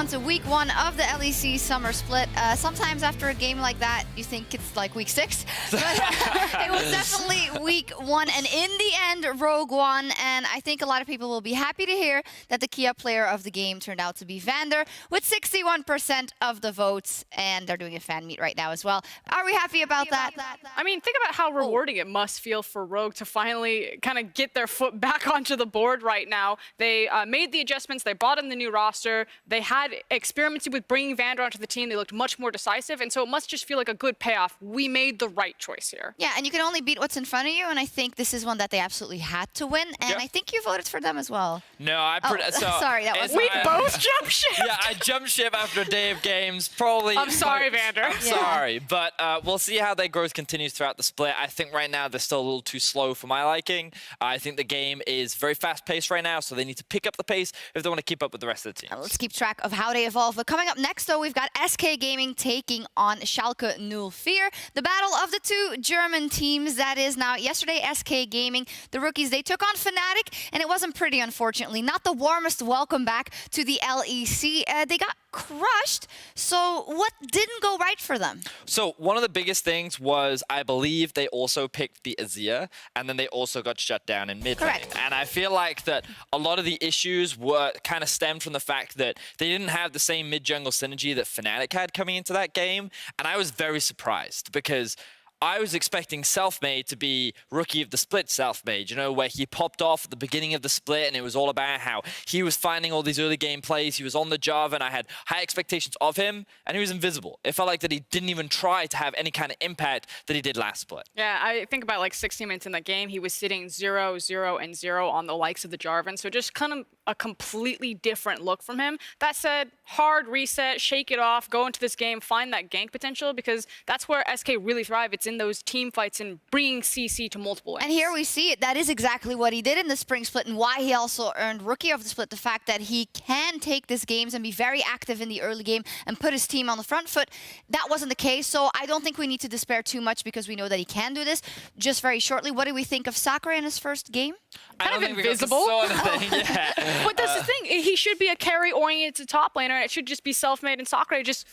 on to week 1 of the LEC summer split. Sometimes after a game like that, you think it's like week 6, but it was definitely week 1. And in the end, Rogue won. And I think a lot of people will be happy to hear that the Kia player of the game turned out to be Vander with 61% of the votes. And they're doing a fan meet right now as well. Are we happy about that? I mean, think about how rewarding it must feel for Rogue to finally kind of get their foot back onto the board right now. They made the adjustments. They brought in the new roster. They had experimented with bringing Vander onto the team. They looked much more decisive. And so it must just feel like a good payoff. We made the right choice here. Yeah, and you can only beat what's in front of you. And I think this is one that they absolutely had to win. And I think you voted for them as well. No, sorry, that was we both jump ship. Yeah, I jumped ship after a day of games. Probably. I'm sorry, Vander. I'm sorry, but we'll see how their growth continues throughout the split. I think right now they're still a little too slow for my liking. I think the game is very fast-paced right now, so they need to pick up the pace if they want to keep up with the rest of the team. Let's keep track of how they evolve. But coming up next, though, we've got SK Gaming taking on Schalke 04. The battle of the two German teams, that is. Now, yesterday, SK Gaming, the rookies, they took on Fnatic, and it wasn't pretty, unfortunately. Not the warmest welcome back to the LEC. They got crushed. So what didn't go right for them? So one of the biggest things was, I believe they also picked the Azir, and then they also got shut down in mid lane. Correct. And I feel like that a lot of the issues were kind of stemmed from the fact that they didn't have the same mid-jungle synergy that Fnatic had coming into that game. And I was very surprised because I was expecting Selfmade to be Rookie of the Split Selfmade, you know, where he popped off at the beginning of the split and it was all about how he was finding all these early game plays. He was on the Java and I had high expectations of him and he was invisible. It felt like that he didn't even try to have any kind of impact that he did last split. Yeah, I think about like 60 minutes in that game, he was sitting 0, 0, and 0 on the likes of the Jarvan. So just kind of a completely different look from him. That said, hard reset, shake it off, go into this game, find that gank potential because that's where SK really thrive. It's in those team fights and bringing CC to multiple wins. And here we see it. That is exactly what he did in the spring split and why he also earned Rookie of the Split. The fact that he can take these games and be very active in the early game and put his team on the front foot. That wasn't the case. So I don't think we need to despair too much because we know that he can do this. Just very shortly, what do we think of Sakura in his first game? Kind of invisible. But that's the thing. He should be a carry-oriented top laner. It should just be Selfmade and Sakura just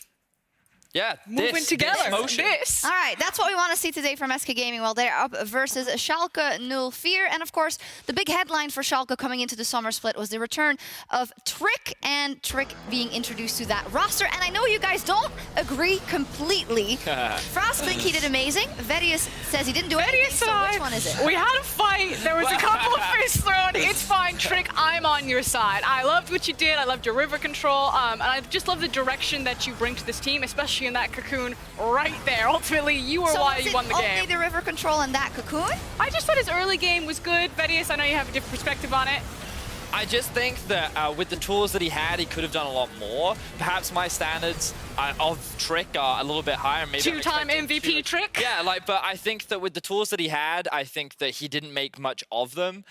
moving together. All right, that's what we want to see today from SK Gaming. Well, they're up versus Schalke 04. And of course, the big headline for Schalke coming into the summer split was the return of Trick, and Trick being introduced to that roster. And I know you guys don't agree completely. Frost think he did amazing. Vedius says he didn't do anything. So which one is it? We had a fight. There was a couple of fists thrown. It's fine, Trick. I'm on your side. I loved what you did. I loved your river control. And I just love the direction that you bring to this team, especially in that cocoon right there. Ultimately, you were why you won the game. Only the river control and that cocoon? I just thought his early game was good. Vedius, I know you have a different perspective on it. I just think that with the tools that he had, he could have done a lot more. Perhaps my standards of Trick are a little bit higher. Maybe two-time MVP Trick? Yeah, but I think that with the tools that he had, I think that he didn't make much of them.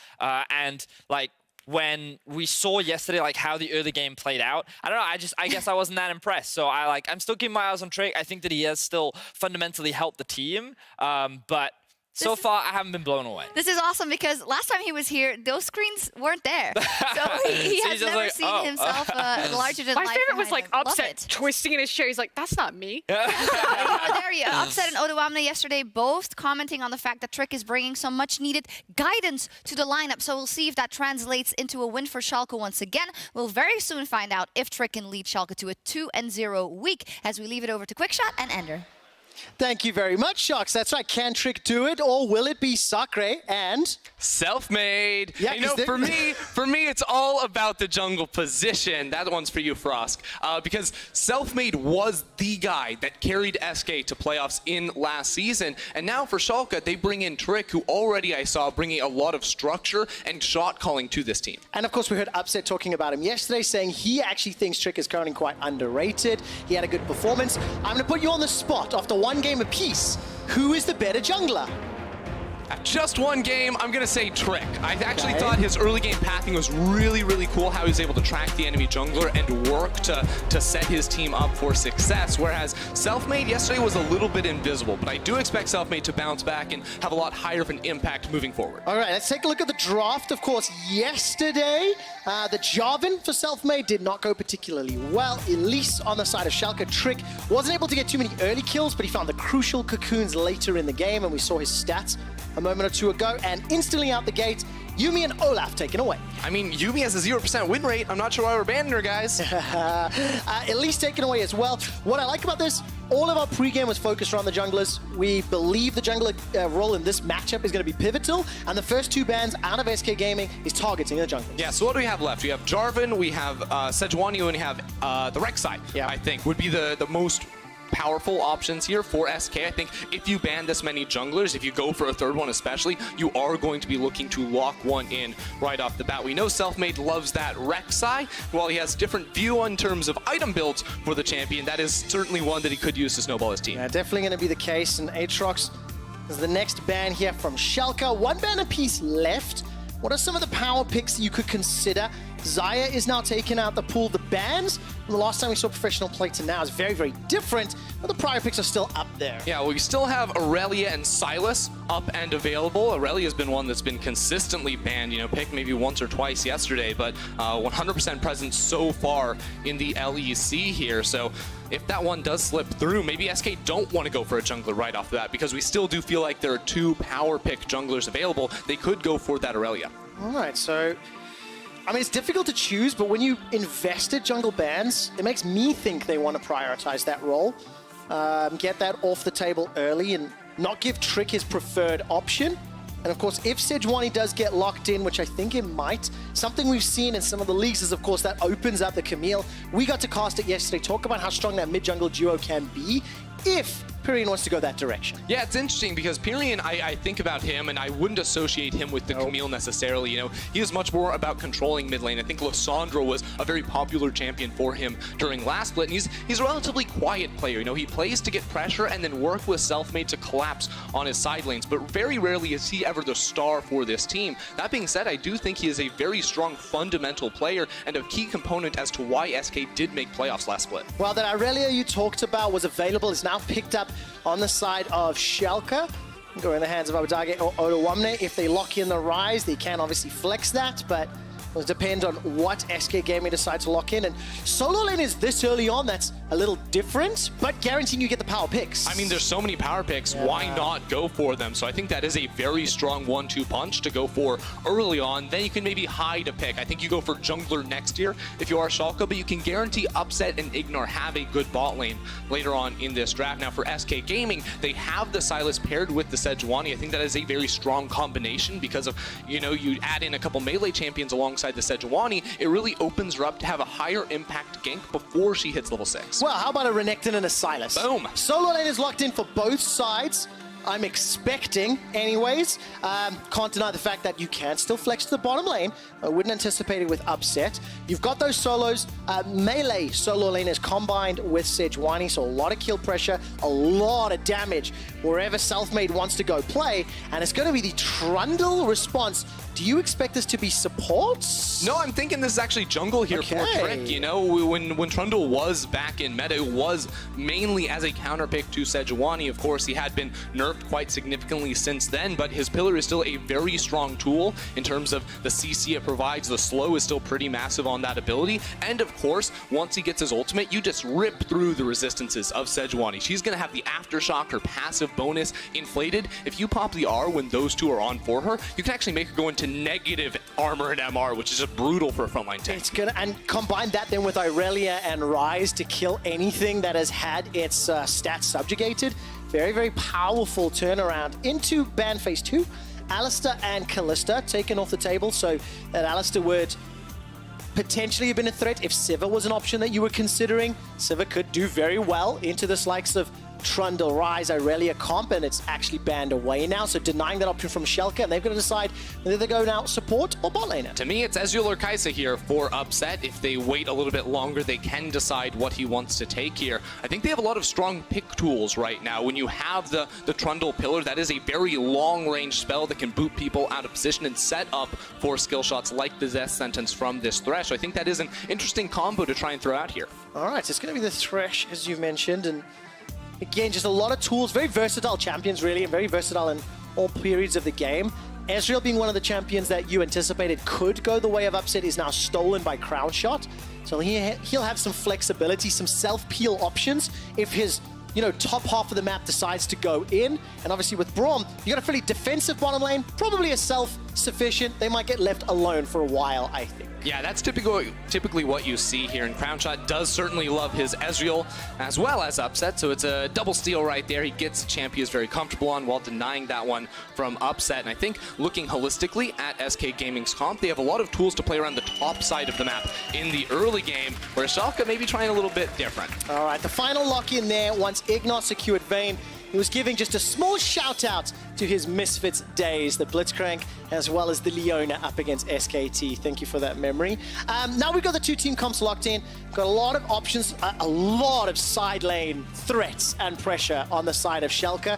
When we saw yesterday, how the early game played out, I don't know, I guess I wasn't that impressed. So I'm still keeping my eyes on Trick. I think that he has still fundamentally helped the team, but so far, I haven't been blown away. This is awesome because last time he was here, those screens weren't there. So he has never seen himself larger than life. My favorite was Upset twisting in his chair. He's like, that's not me. There you go. Upset and Oduamne yesterday both commenting on the fact that Trick is bringing some much needed guidance to the lineup. So we'll see if that translates into a win for Schalke once again. We'll very soon find out if Trick can lead Schalke to a 2-0 week as we leave it over to Quickshot and Ender. Thank you very much, Sharks. That's right. Can Trick do it, or will it be Sakura and Selfmade? Yeah, you know, for me, it's all about the jungle position. That one's for you, Frosk. Because Selfmade was the guy that carried SK to playoffs in last season. And now for Schalke, they bring in Trick, who already I saw bringing a lot of structure and shot calling to this team. And of course, we heard Upset talking about him yesterday, saying he actually thinks Trick is currently quite underrated. He had a good performance. I'm going to put you on the spot after one game apiece. Who is the better jungler? Just one game, I'm going to say Trick. I actually thought his early game pathing was really, really cool, how he was able to track the enemy jungler and work to set his team up for success, whereas Selfmade yesterday was a little bit invisible, but I do expect Selfmade to bounce back and have a lot higher of an impact moving forward. All right, let's take a look at the draft. Of course, yesterday, the Jarvan for Selfmade did not go particularly well. Elise on the side of Schalke. Trick wasn't able to get too many early kills, but he found the crucial cocoons later in the game, and we saw his stats a moment or two ago, and instantly out the gate, Yuumi and Olaf taken away. I mean, Yuumi has a 0% win rate. I'm not sure why we're banning her, guys. Elise taken away as well. What I like about this, all of our pregame was focused around the junglers. We believe the jungler role in this matchup is going to be pivotal, and the first two bans out of SK Gaming is targeting the junglers. Yeah, so what do we have left? We have Jarvan, we have Sejuani, and we have the Rek'Sai, I think, would be the most powerful options here for SK. I think if you ban this many junglers, if you go for a third one especially, you are going to be looking to lock one in right off the bat. We know Selfmade loves that Rek'Sai. While he has different view in terms of item builds for the champion, that is certainly one that he could use to snowball his team. Yeah, definitely going to be the case, and Aatrox is the next ban here from Schalke. One ban apiece left. What are some of the power picks you could consider? Xayah is now taking out the pool. The bans from the last time we saw professional play to now is very, very different, but the prior picks are still up there. Yeah, well, we still have Aurelia and Sylas up and available. Aurelia's been one that's been consistently banned, picked maybe once or twice yesterday, but 100% present so far in the LEC here. So if that one does slip through, maybe SK don't want to go for a jungler right off the bat, because we still do feel like there are two power pick junglers available. They could go for that Aurelia. All right, so I mean, it's difficult to choose, but when you invested jungle bans, it makes me think they want to prioritize that role, get that off the table early, and not give Trick his preferred option. And of course, if Sejuani does get locked in, which I think it might, something we've seen in some of the leagues is, of course, that opens up the Camille. We got to cast it yesterday, talk about how strong that mid-jungle duo can be if Pyrian wants to go that direction. Yeah, it's interesting because Pyrian, I think about him, and I wouldn't associate him with the Camille necessarily. He is much more about controlling mid lane. I think Lissandra was a very popular champion for him during last split, and he's a relatively quiet player. He plays to get pressure and then work with Selfmade to collapse on his side lanes, but very rarely is he ever the star for this team. That being said, I do think he is a very strong fundamental player and a key component as to why SK did make playoffs last split. Well, that Aurelia you talked about was available, is now picked up on the side of Schalke. Go in the hands of Abadage or Odawamne. If they lock in the Rise, they can obviously flex that, but it will depend on what SK Gaming decide to lock in. And solo lane is this early on, that's a little different, but guaranteeing you get the power picks. I mean, there's so many power picks, why not go for them? So I think that is a very strong 1-2 punch to go for early on. Then you can maybe hide a pick. I think you go for jungler next year if you are Schalke, but you can guarantee Upset and Ignore have a good bot lane later on in this draft. Now for SK Gaming, they have the Sylas paired with the Sejuani. I think that is a very strong combination because of, you add in a couple melee champions alongside the Sejuani, it really opens her up to have a higher impact gank before she hits level 6. Well, how about a Renekton and a Sylas? Boom. Solo lane is locked in for both sides. I'm expecting, anyways. Can't deny the fact that you can still flex to the bottom lane. I wouldn't anticipate it with Upset. You've got those solos. Melee solo lane is combined with Sejuani, so a lot of kill pressure, a lot of damage wherever Selfmade wants to go play, and it's going to be the Trundle response. Do you expect this to be support? No, I'm thinking this is actually jungle here for Trick. When Trundle was back in meta, it was mainly as a counter pick to Sejuani. Of course, he had been nerfed quite significantly since then, but his pillar is still a very strong tool in terms of the CC it provides. The slow is still pretty massive on that ability. And of course, once he gets his ultimate, you just rip through the resistances of Sejuani. She's going to have the aftershock, her passive bonus inflated. If you pop the R when those two are on for her, you can actually make her go into negative armor and MR, which is just brutal for a frontline tank. It's gonna, and combine that then with Aurelia and Rise to kill anything that has had its stats subjugated. Very, very powerful turnaround into ban phase 2. Alistar and Kalista taken off the table, so that Alistar would potentially have been a threat if Sivir was an option that you were considering. Sivir could do very well into the likes of Trundle, Rise, Irelia comp, and it's actually banned away now, so denying that option from Schalke, and they've got to decide whether they go now support or bot laner. To me, it's Ezreal or Kai'Sa here for Upset. If they wait a little bit longer, they can decide what he wants to take here. I think they have a lot of strong pick tools right now. When you have the Trundle Pillar, that is a very long-range spell that can boot people out of position and set up for skill shots like the Death Sentence from this Thresh. So I think that is an interesting combo to try and throw out here. All right, so it's going to be the Thresh, as you mentioned, and again, just a lot of tools, very versatile champions, really, and very versatile in all periods of the game. Ezreal being one of the champions that you anticipated could go the way of Upset is now stolen by Crown Shot. So he'll have some flexibility, some self-peel options if his top half of the map decides to go in. And obviously with Braum, you got a fairly defensive bottom lane, probably a self-sufficient. They might get left alone for a while, I think. Yeah, that's typically what you see here, and Crownshot does certainly love his Ezreal as well as Upset, so it's a double steal right there. He gets a champ he is very comfortable on while denying that one from Upset, and I think looking holistically at SK Gaming's comp, they have a lot of tools to play around the top side of the map in the early game, where Schalke may be trying a little bit different. All right, the final lock in there, once Ignat secured Vayne, he was giving just a small shout out to his Misfits days, the Blitzcrank, as well as the Leona up against SKT. Thank you for that memory. Now we've got the two team comps locked in. Got a lot of options, a lot of side lane threats and pressure on the side of Schalke.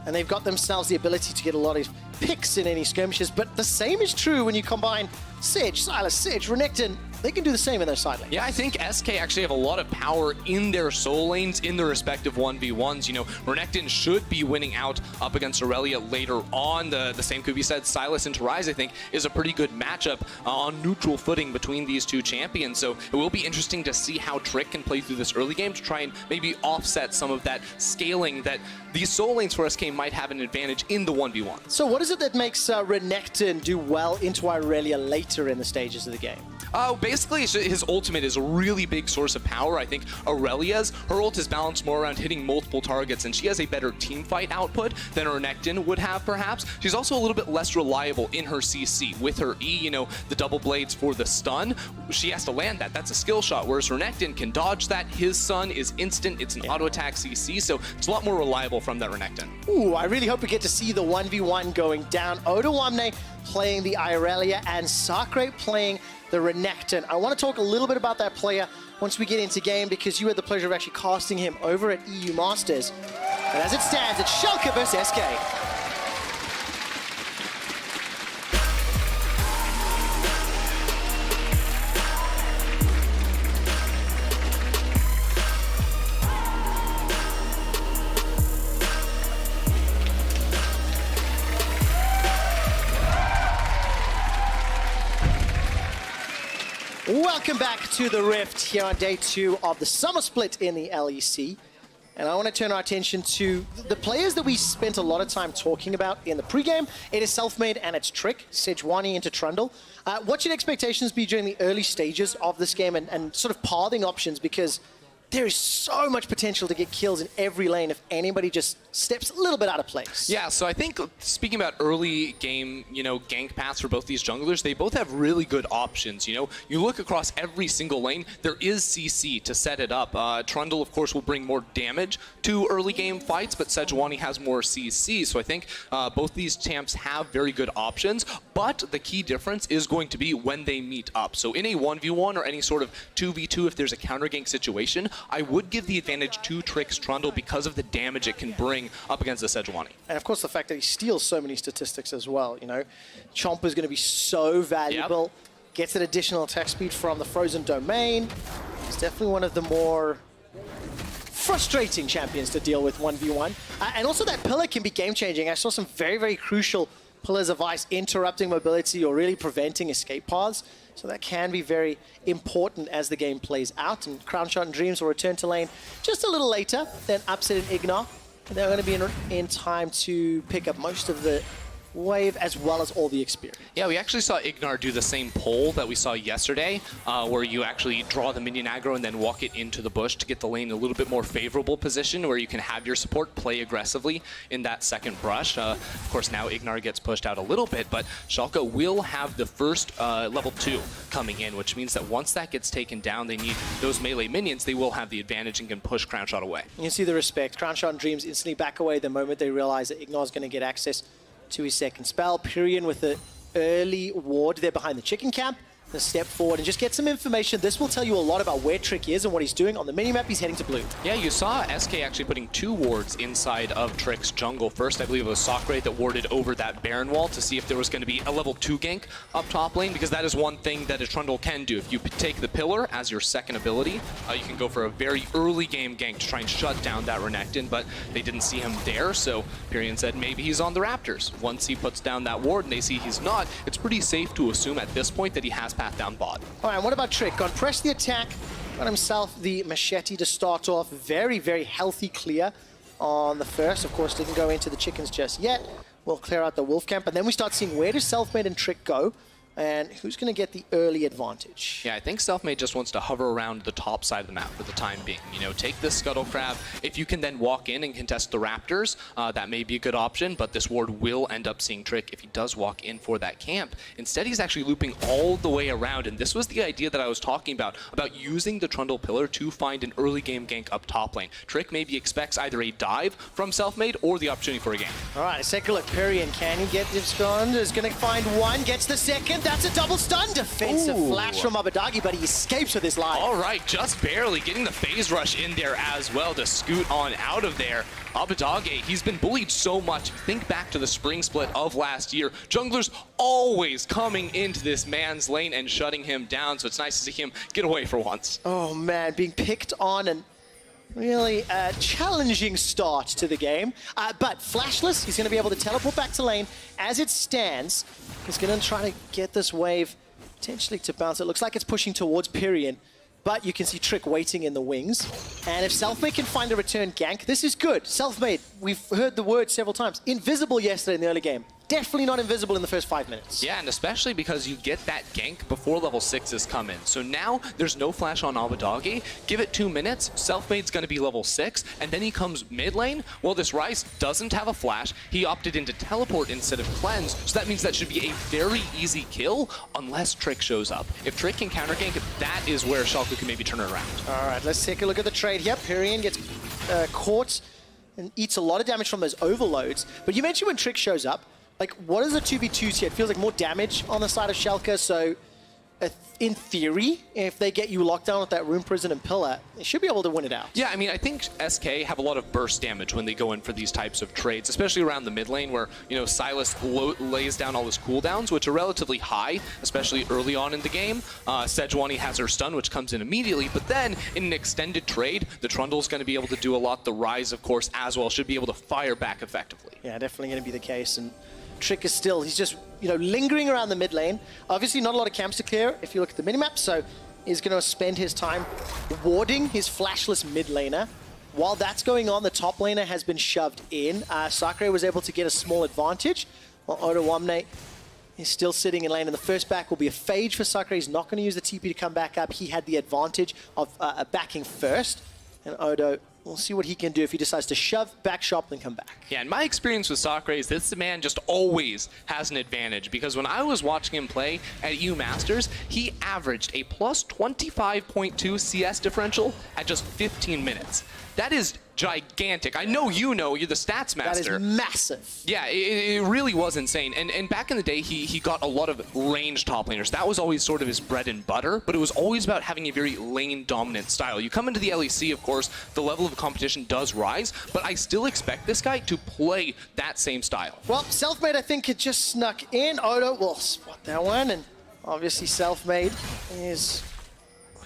And they've got themselves the ability to get a lot of picks in any skirmishes. But the same is true when you combine Sidge, Sylas, Sidge, Renekton. They can do the same in their side lanes. Yeah, I think SK actually have a lot of power in their soul lanes, in their respective 1v1s. Renekton should be winning out up against Aurelia later on. The same could be said. Sylas into Rise, I think, is a pretty good matchup on neutral footing between these two champions. So it will be interesting to see how Trick can play through this early game to try and maybe offset some of that scaling that these soul lanes for SK might have an advantage in the 1v1. So what is it that makes Renekton do well into Aurelia later in the stages of the game? Basically, his ultimate is a really big source of power. I think Aurelia's, her ult is balanced more around hitting multiple targets, and she has a better team fight output than Renekton would have, perhaps. She's also a little bit less reliable in her CC. With her E, the double blades for the stun, she has to land that. That's a skill shot, whereas Renekton can dodge that. His stun is instant. It's an auto attack CC, so it's a lot more reliable from that Renekton. Ooh, I really hope we get to see the 1v1 going down. Odoamne playing the Irelia and Sacre playing the Renekton. I want to talk a little bit about that player once we get into game, because you had the pleasure of actually casting him over at EU Masters. And as it stands, it's Schalke versus SK. Welcome back to the Rift here on day 2 of the summer split in the LEC. And I want to turn our attention to the players that we spent a lot of time talking about in the pregame. It is Selfmade and it's Trick, Sejuani into Trundle. What should expectations be during the early stages of this game and sort of pathing options? Because there is so much potential to get kills in every lane if anybody just steps a little bit out of place. Yeah, so I think speaking about early game, gank paths for both these junglers, they both have really good options. You look across every single lane, there is CC to set it up. Trundle, of course, will bring more damage to early game fights, but Sejuani has more CC. So I think both these champs have very good options, but the key difference is going to be when they meet up. So in a 1v1 or any sort of 2v2, if there's a counter gank situation, I would give the advantage to Trick's Trundle because of the damage it can bring up against the Sejuani. And of course the fact that he steals so many statistics as well, Chomp is going to be so valuable. Yep. Gets an additional attack speed from the Frozen Domain. It's definitely one of the more frustrating champions to deal with 1v1. And also that pillar can be game-changing. I saw some very, very crucial pillars of ice interrupting mobility or really preventing escape paths. So that can be very important as the game plays out. And Crownshot and Dreams will return to lane just a little later than Upset and Ignat. They're going to be in time to pick up most of the wave as well as all the experience. Yeah, we actually saw Ignar do the same pull that we saw yesterday, where you actually draw the minion aggro and then walk it into the bush to get the lane in a little bit more favorable position where you can have your support play aggressively in that second brush. Of course, now Ignar gets pushed out a little bit, but Schalke will have the first level 2 coming in, which means that once that gets taken down, they need those melee minions. They will have the advantage and can push Crownshot away. You can see the respect. Crownshot and Dreams instantly back away the moment they realize that Ignar's going to get access to his second spell. Pyrian with the early ward there behind the chicken camp. The step forward and just get some information. This will tell you a lot about where Trick is and what he's doing. On the minimap, he's heading to blue. Yeah, you saw SK actually putting 2 wards inside of Trick's jungle. First, I believe it was Sakura that warded over that Baron wall to see if there was going to be a level 2 gank up top lane, because that is one thing that a Trundle can do. If you take the pillar as your second ability, you can go for a very early game gank to try and shut down that Renekton, but they didn't see him there, so Pyrian said maybe he's on the Raptors. Once he puts down that ward and they see he's not, it's pretty safe to assume at this point that he has path down bot. All right, what about Trick? Gone press the attack, got himself the machete to start off. Very, very healthy clear on the first. Of course, didn't go into the chickens just yet. We'll clear out the wolf camp, and then we start seeing where does Selfmade and Trick go, and who's going to get the early advantage. Yeah, I think Selfmade just wants to hover around the top side of the map for the time being. You know, take this Scuttle Crab. If you can then walk in and contest the Raptors, that may be a good option, but this ward will end up seeing Trick if he does walk in for that camp. Instead, he's actually looping all the way around, and this was the idea that I was talking about using the Trundle Pillar to find an early game gank up top lane. Trick maybe expects either a dive from Selfmade or the opportunity for a gank. All right, let's take a look. Pyrian, can he get this gun? Is going to find one, gets the second. That's a double stun. Defensive flash from Abadagi, but he escapes with his life. All right, just barely getting the phase rush in there as well to scoot on out of there. Abadagi, he's been bullied so much. Think back to the spring split of last year. Junglers always coming into this man's lane and shutting him down, so it's nice to see him get away for once. Oh man, being picked on and really challenging start to the game. But flashless, he's going to be able to teleport back to lane. As it stands, he's going to try to get this wave potentially to bounce. It looks like it's pushing towards Pyrian, but you can see Trick waiting in the wings. And if Selfmade can find a return gank, this is good. Selfmade, we've heard the word several times. Invisible yesterday in the early game. Definitely not invisible in the first 5 minutes. Yeah, and especially because you get that gank before level 6s come in. So now there's no flash on Abadagi. Give it 2 minutes, Selfmade's going to be level 6, and then he comes mid lane. Well, this Ryze doesn't have a flash. He opted into teleport instead of cleanse, so that means that should be a very easy kill unless Trick shows up. If Trick can counter gank, that is where Schalke can maybe turn it around. All right, let's take a look at the trade here. Pyrian gets caught and eats a lot of damage from those overloads. But you mentioned when Trick shows up, like, what is the 2v2s here? It feels like more damage on the side of Schalke, so in theory, if they get you locked down with that Rune Prison and Pillar, they should be able to win it out. Yeah, I mean, I think SK have a lot of burst damage when they go in for these types of trades, especially around the mid lane where, you know, Silas lays down all his cooldowns, which are relatively high, especially early on in the game. Sejuani has her stun, which comes in immediately, but then in an extended trade, the Trundle's going to be able to do a lot. The Ryze, of course, as well, should be able to fire back effectively. Yeah, definitely going to be the case. And Trick is still, he's just, you know, lingering around the mid lane. Obviously not a lot of camps to clear if you look at the minimap, so he's going to spend his time warding his flashless mid laner. While that's going on, the top laner has been shoved in. Sakura was able to get a small advantage, while Odo is still sitting in lane, and the first back will be a phage for Sakura. He's not going to use the TP to come back up. He had the advantage of backing first, and Odo, we'll see what he can do if he decides to shove, back shop, then come back. Yeah, in my experience with Sakura is this man just always has an advantage, because when I was watching him play at EU Masters, he averaged a plus 25.2 CS differential at just 15 minutes. That is gigantic. I know you know, you're the stats master. That is massive. Yeah, it really was insane. And back in the day, he got a lot of range top laners. That was always sort of his bread and butter, but it was always about having a very lane-dominant style. You come into the LEC, of course, the level of competition does rise, but I still expect this guy to play that same style. Well, Selfmade, I think, had just snuck in. Odo will spot that one, and obviously Selfmade is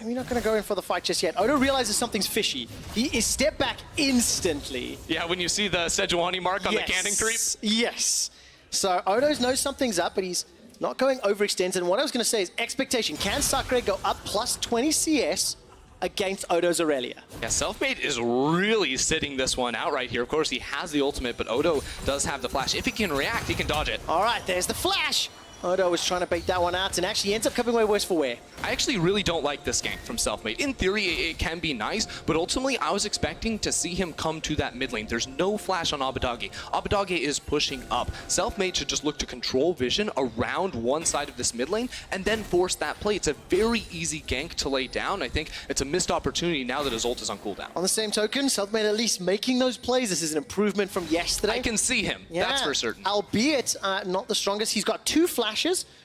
maybe not going to go in for the fight just yet. Odo realizes something's fishy. He is stepped back instantly. Yeah, when you see the Sejuani mark on the canning creep. Yes. So Odo knows something's up, but he's not going overextended. And what I was going to say is expectation. Can Sakura go up plus 20 CS against Odo's Aurelia. Yeah, Selfmade is really sitting this one out right here. Of course, he has the ultimate, but Odo does have the flash. If he can react, he can dodge it. All right, there's the flash. Odo was trying to bait that one out and actually ends up coming away worse for wear. I actually really don't like this gank from Selfmade. In theory, it can be nice, but ultimately, I was expecting to see him come to that mid lane. There's no flash on Abadage. Abadage is pushing up. Selfmade should just look to control vision around one side of this mid lane and then force that play. It's a very easy gank to lay down. I think it's a missed opportunity now that his ult is on cooldown. On the same token, Selfmade at least making those plays. This is an improvement from yesterday. I can see him, that's for certain. Albeit not the strongest. He's got 2 flashes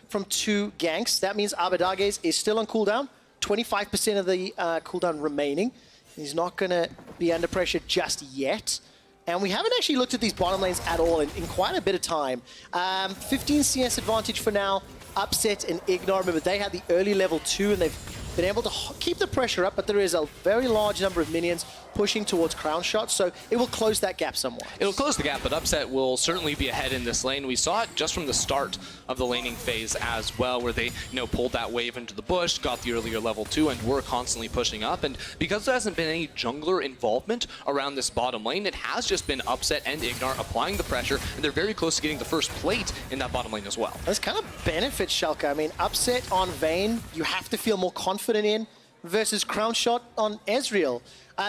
from 2 ganks. That means Abadage's is still on cooldown. 25% of the cooldown remaining. He's not going to be under pressure just yet. And we haven't actually looked at these bottom lanes at all in quite a bit of time. 15 CS advantage for now. Upset and Ignore. Remember, they had the early level 2 and they've been able to keep the pressure up, but there is a very large number of minions pushing towards crown shots, so it will close that gap somewhat. It'll close the gap, but Upset will certainly be ahead in this lane. We saw it just from the start of the laning phase as well, where they pulled that wave into the bush, got the earlier level 2, and were constantly pushing up. And because there hasn't been any jungler involvement around this bottom lane, it has just been Upset and Ignar applying the pressure, and they're very close to getting the first plate in that bottom lane as well. This kind of benefits Schalke. I mean, Upset on Vayne, you have to feel more confident in, versus crown shot on Ezreal.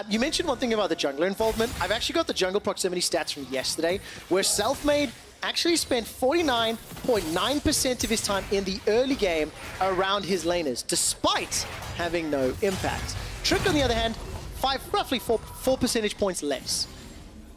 You mentioned one thing about the jungler involvement. I've actually got the jungle proximity stats from yesterday, where Selfmade actually spent 49.9% of his time in the early game around his laners, despite having no impact. Trick, on the other hand, roughly 4 percentage points less.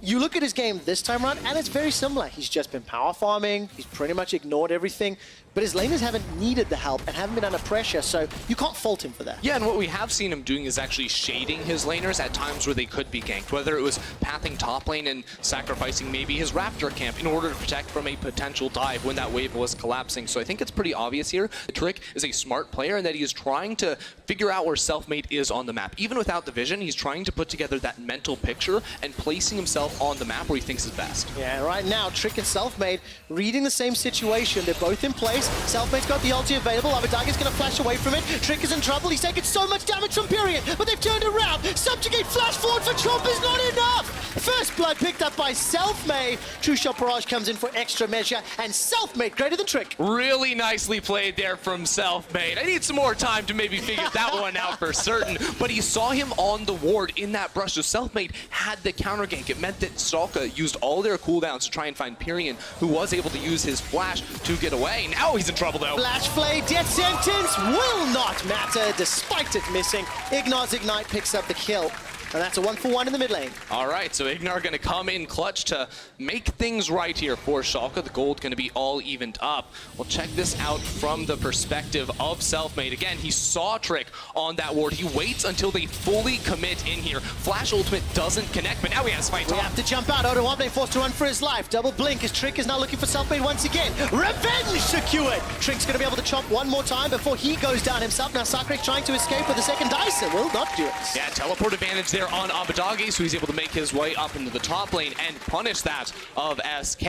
You look at his game this time around, and it's very similar. He's just been power farming, he's pretty much ignored everything, but his laners haven't needed the help and haven't been under pressure, so you can't fault him for that. Yeah, and what we have seen him doing is actually shading his laners at times where they could be ganked, whether it was pathing top lane and sacrificing maybe his Raptor camp in order to protect from a potential dive when that wave was collapsing. So I think it's pretty obvious here that Trick is a smart player and that he is trying to figure out where Selfmade is on the map. Even without the vision, he's trying to put together that mental picture and placing himself on the map where he thinks is best. Yeah, right now, Trick and Selfmade reading the same situation. They're both in place. Selfmade's got the ulti available. Abadage's going to flash away from it. Trick is in trouble. He's taken so much damage from Pyrian, but they've turned around. Subjugate flash forward for Chomp is not enough. First blood picked up by Selfmade. True Shot Barrage comes in for extra measure, and Selfmade greater than Trick. Really nicely played there from Selfmade. I need some more time to maybe figure that one out for certain, but he saw him on the ward in that brush, so Selfmade had the counter gank. It meant that Schalke used all their cooldowns to try and find Pyrian, who was able to use his flash to get away. Now he's in trouble though. Flash Flay, death sentence will not matter despite it missing. Ignar's Ignite picks up the kill. And that's a 1-for-1 in the mid lane. All right, so Ignar going to come in clutch to make things right here for Schalke. The gold going to be all evened up. We'll check this out from the perspective of Selfmade. Again, he saw Trick on that ward. He waits until they fully commit in here. Flash ultimate doesn't connect, but now he has fight We top. have to jump out. Odo Wabne forced to run for his life. Double blink as Trick is now looking for Selfmade once again. Revenge secured. Trick's going to be able to chop one more time before he goes down himself. Now Sakrik trying to escape with the second dice and will not do it. Yeah, teleport advantage there on Abadage, so he's able to make his way up into the top lane and punish that of SK.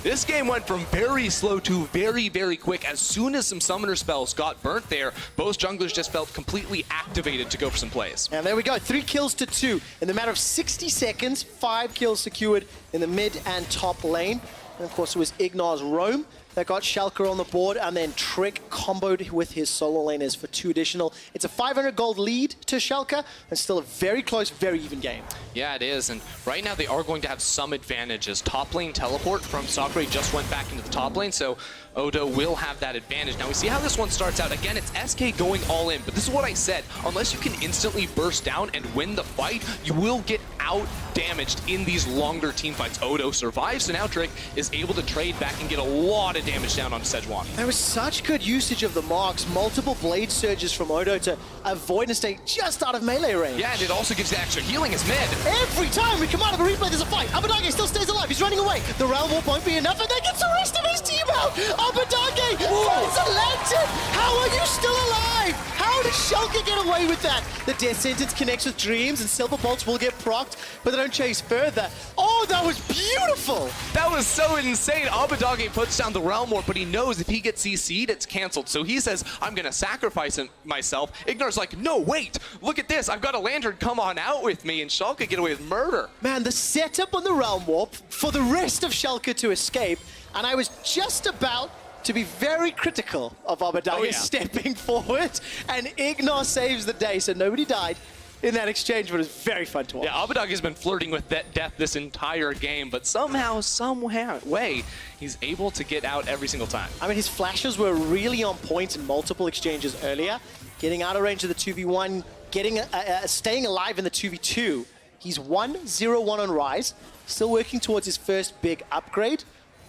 This game went from very slow to very, very quick. As soon as some summoner spells got burnt there, both junglers just felt completely activated to go for some plays. And there we go, 3 kills to 2. In the matter of 60 seconds, 5 kills secured in the mid and top lane. And of course it was Ignar's Roam that got Schalke on the board, and then Trick comboed with his solo laners for 2 additional. It's a 500 gold lead to Schalke, and still a very close, very even game. Yeah, it is, and right now they are going to have some advantages. Top lane teleport from Sakura just went back into the top lane, so Odo will have that advantage. Now we see how this one starts out. Again, it's SK going all in, but this is what I said. Unless you can instantly burst down and win the fight, you will get out damaged in these longer team fights. Odo survives, so now Trick is able to trade back and get a lot of damage down on Sejuani. There was such good usage of the marks, multiple blade surges from Odo to avoid and stay just out of melee range. Yeah, and it also gives the extra healing as mid. Every time we come out of a replay, there's a fight. Abadage still stays alive. He's running away. The Realm Warp won't be enough, and then gets the rest of his team out. Abadage finds a lantern. How are you still alive? How did Schalke Schalke get away with that? The death sentence connects with Dreams, and Silver Bolts will get procced, but they don't chase further. Oh, that was beautiful! That was so insane. Abadage puts down the Realm Warp, but he knows if he gets CC'd, it's canceled. So he says, I'm going to sacrifice myself. Ignar's like, no, wait, look at this. I've got a lantern. Come on out with me. And Schalke get away with murder. Man, the setup on the Realm Warp for the rest of Schalke to escape, and I was just about to be very critical of Abadage stepping forward, and Ignar saves the day, so nobody died in that exchange, but it was very fun to watch. Yeah, Abadage has been flirting with death this entire game, but somehow, some way, he's able to get out every single time. I mean, his flashes were really on point in multiple exchanges earlier, getting out of range of the 2v1, getting staying alive in the 2v2. He's 1-0-1 on Rise, still working towards his first big upgrade,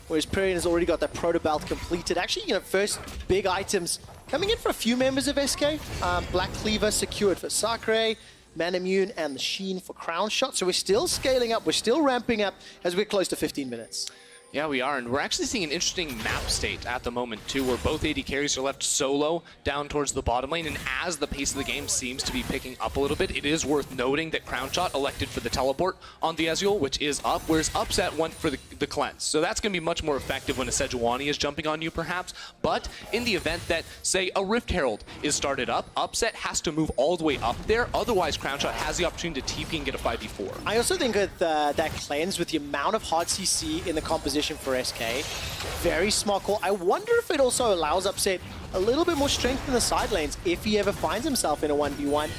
whereas Perian has already got that Proto Belt completed. Actually, you know, first big items coming in for a few members of SK. Black Cleaver secured for Sacre, Man Immune, and the Sheen for Crown Shot. So we're still scaling up, we're still ramping up as we're close to 15 minutes. Yeah, we are, and we're actually seeing an interesting map state at the moment, too, where both AD carries are left solo down towards the bottom lane, and as the pace of the game seems to be picking up a little bit, it is worth noting that Crown Shot elected for the teleport on the Ezreal, which is up, whereas Upset went for the cleanse. So that's going to be much more effective when a Sejuani is jumping on you, perhaps, but in the event that, say, a Rift Herald is started up, Upset has to move all the way up there, otherwise Crown Shot has the opportunity to TP and get a 5v4. I also think that that cleanse, with the amount of hard CC in the composition for SK, very smart call. I wonder if it also allows Upset a little bit more strength in the side lanes if he ever finds himself in a 1v1.